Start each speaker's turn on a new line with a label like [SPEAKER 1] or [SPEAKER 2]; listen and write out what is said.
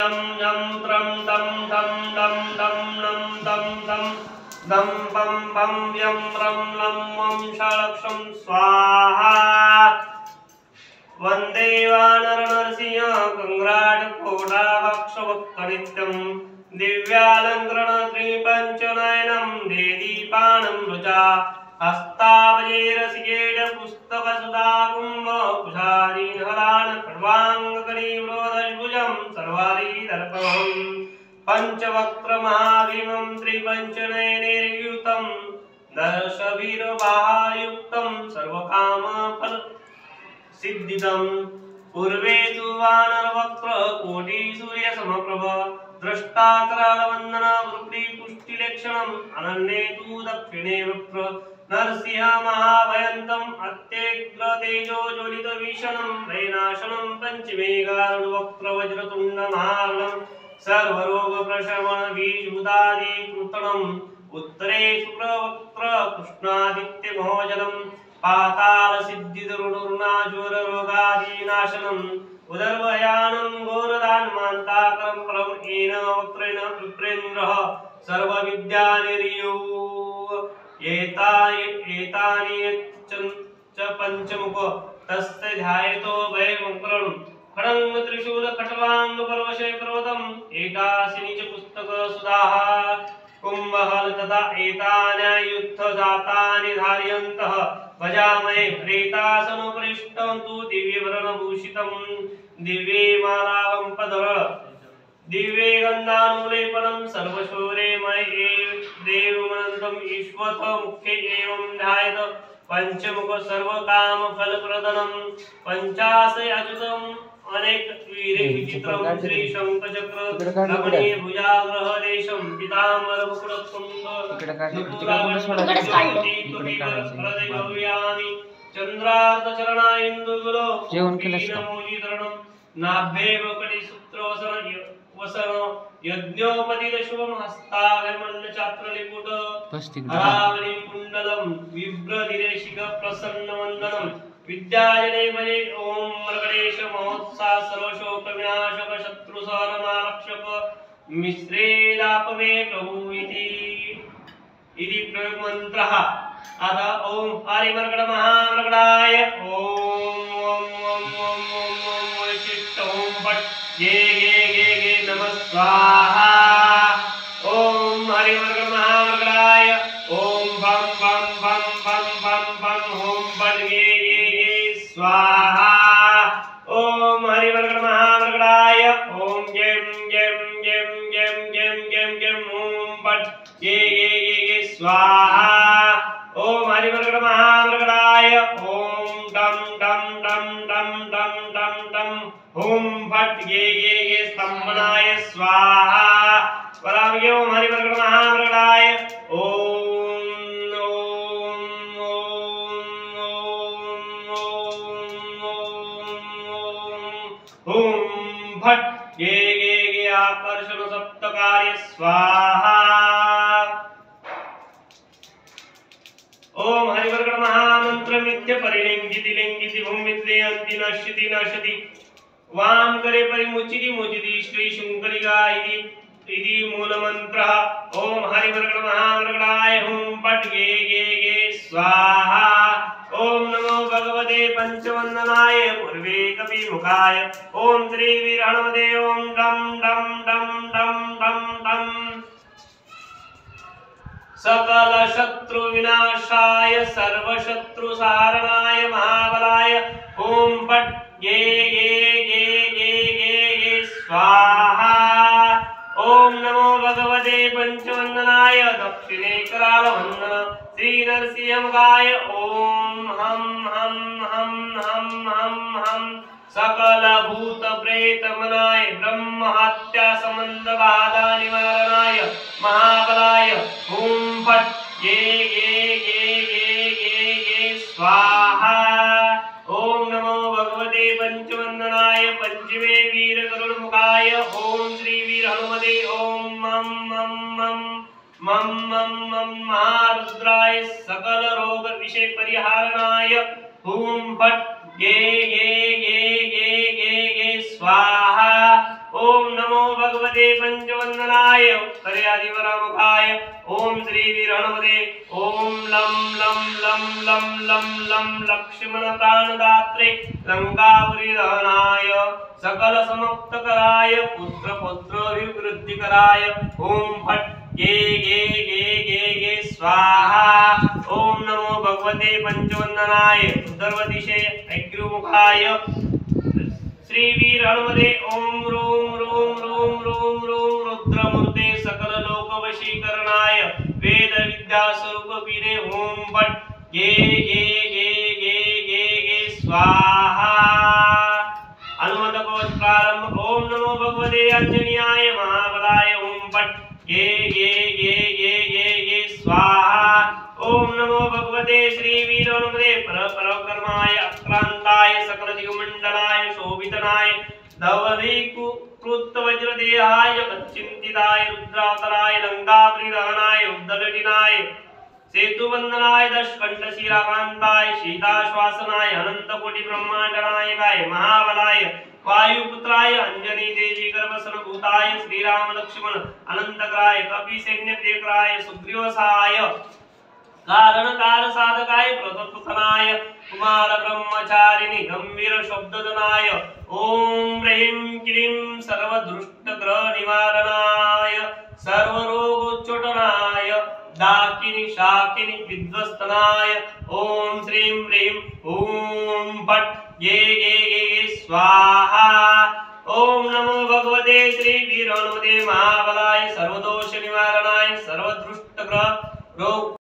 [SPEAKER 1] तं जं त्रं तं तं तं तं नं तं तं दं पं पं यं रं लं वं षलक्षं स्वाहा वन्दे वानरनरसिंह गङ्गाटकोटाभक्षभक्तनित्यं दिव्यालङ्करणत्रिपञ्चनयनं देदीपानं रुचा हस्तावजेरसिकेट पुस्तकसुधा कुम्भकुशादीनहलान खड्वाङ्गकरीवरोधभुजं सर्वारिदर्पणम् पञ्चवक्त्रमहाभीमं त्रिपञ्चनयनैर्युतं दशभिर्बाहुयुक्तं सर्वकामफल सिद्धिदं पूर्वे तु वानरवक्त्र कोटि सूर्यसमप्रभ द्रष्टाकरालवन्दन वृत्तिपुष्टिलक्षणम् अनन्ये तु दक्षिणे वक्त्र नरसिंह महाभयन्तम् अत्यग्रतेजो ज्वलितभीषणं वैनाशनं पञ्चमे गारुडवक्त्र वज्रतुण्ड महाबलं सर्वरोगप्रशमनबीजभूतादिकृतणम् उत्तरे शुक्रवक्त्र कृष्णादित्यमहोजलम् पातालसिद्धिदरुणुर्नाज्वररोगादिनाशनम् उदर्भयानं घोरदान्मान्ताकरं परं येन वक्त्रेण विप्रेन्द्रः सर्वविद्यानिर्यो एतानि च पञ्चमुख तस्य ध्यायतो भयमुग्रं खड्ग त्रिशूल खट्वांग पर्वशे पर्वतम् एकाशिनि च पुस्तकसुधाः कुम्भहल तथा एतान्युत्थ जातानि धारयन्तः भजामहे प्रेतासनोपरिष्टं तु दिव्यवर्णभूषितं दिव्ये मालावं पदर दिव्ये गन्धानुलेपनं सर्वशौर्ये मये देवमनन्तम् ईश्वथ मुखे एवं ध्यायत पंचमुख सर्वकामफलप्रदनं पञ्चाशय अच्युतम् अनेक वीरे विचित्रं श्री शंखचक्र रमणीय भुजाग्रह देशं पीताम्बर मुकुटकुण्डलमणि चंद्रार्ध चरणा इंदुगुलो नमोजितरणं नाभ्ये वकटि सूत्रवसन वसन यज्ञोपदित शुभं हस्तागमन चात्रलिपुट हरावली कुण्डलं विभ्रदिरेशिक प्रसन्नवन्दनं विद्याजने भजे ओम मर्कटेश महोत्साह सर्वशोक विनाशक शत्रुसहनमारक्षक मिश्रेदापमे प्रभु इति प्रयोग मंत्रः अथ ओम हरिमर्कट महामर्कटाय ओम वैशिष्ट ओम भट गे नमः स्वाहा ओम हरिमर्कट महामर्कटाय ओम बम बम बम बम बम बम ओम भट गे स्वाहा ओम हरिमर्कट महामर्कटाय ओम जम जम जम जम जम जम जम ओम भट गे स्वाहा ओम हरिमर्कट महामर्कटाय ओम डम डम डम डम डम डम डम ओम भट गे स्तंभनाय स्वाहा परामगे ओम हरिमर्कट महामर्कटाय ओम भट गे आकर्षण सप्तकार्य स्वाहा ओम हरिमर्कट महामंत्र मिथ्य परिलिंगिति लिंगिति भूमित्रे अंति नश्यति नश्यति वाम करे परिमुचिति मुचिति श्री शुंकरिका इति मूल मंत्र ओम हरिमर्कट महामर्कटाय ओम भट गे स्वाहा ओम नमो भगवते पंचवंदनाय पूर्वे कपिमुखाय ओम त्रिवीर हनुमते ओम डम डम डम डम डम डम सकल शत्रु विनाशाय सर्व शत्रु सारणाय महाबलाय ओम भट गे स्वाहा ओम नमो भगवते पंचवंदनाय दक्षिणे करालवन्दन श्री नरसिंहमुखाय ओम हम हम हम हम हम हम सकल भूत प्रेत मनाय ब्रह्म हत्या संबंध बाधा निवारणाय महाबलाय ओम भट गे स्वाहा ओम नमो भगवते पंचवंदनाय पंचमे वीर गरुड़मुखाय ओम श्री वीर हनुमते ओम मम मम मम मम मम मम महारुद्राय सकल रोग विषय परिहारणाय ओम भट गे स्वाहा ओम नमो नमो भगवते पंचवंदनाय उत्तरादिवरमुखाय ओम श्री वीरहनुमते ओम लं लं लं लं लं लं लक्ष्मण प्राणदात्रे लंकापुरी दहनाय सकल समाप्तकराय पुत्र पुत्राभिवृद्धिकराय ओम फट् गे गे गे गे गे स्वाहा ओम नमो भगवते पंचवंदनाय उत्तरदिशे अग्निमुखाय श्री वीर हनुमते ओम रूम रूम रूम रूम रूम रुद्रमूर्ते सकल लोक वशीकरणाय वेद विद्या स्वरूप पीने ओम भट गे गे गे गे गे गे स्वाहा हनुमत कवच प्रारंभ ओम नमो भगवते अंजनीयाय महाबलाय ओम भट गे गे गे गे गे गे स्वाहा ओम नमो भगवते श्री वीर हनुमते पराक्रमाय अक्रांताय सकल दिगमंडलाय शोभितनाय धवलीकु कृत वज्रदेहाय चिंतिताय रुद्रावताराय लंकापुरी दहनाय उद्दलटिनाय सेतुवंदनाय दशकंठ शिराकांताय सीताश्वासनाय अनंत कोटि ब्रह्मांड नायकाय महाबलाय वायुपुत्राय अंजनी देवी गर्भसन भूताय श्रीराम लक्ष्मण अनंतकाय कपि सैन्य प्रियकराय सुग्रीवसाय कारण काल साधकाय प्रतपुतनाय कुमार ब्रह्मचारिणी गंभीर शब्ददनाय ओम ह्रीं क्लीं सर्वदुष्ट ग्रह निवारणाय सर्वरोगोच्चाटनाय दाकिनी शाकिनी विध्वस्तनाय ओम श्रीं ह्रीं ओम भट गे गे गे स्वाहा ओम नमो भगवते श्री वीर हनुमते महाबलाय सर्वदोष निवारणाय सर्वदुष्ट ग्रह रोग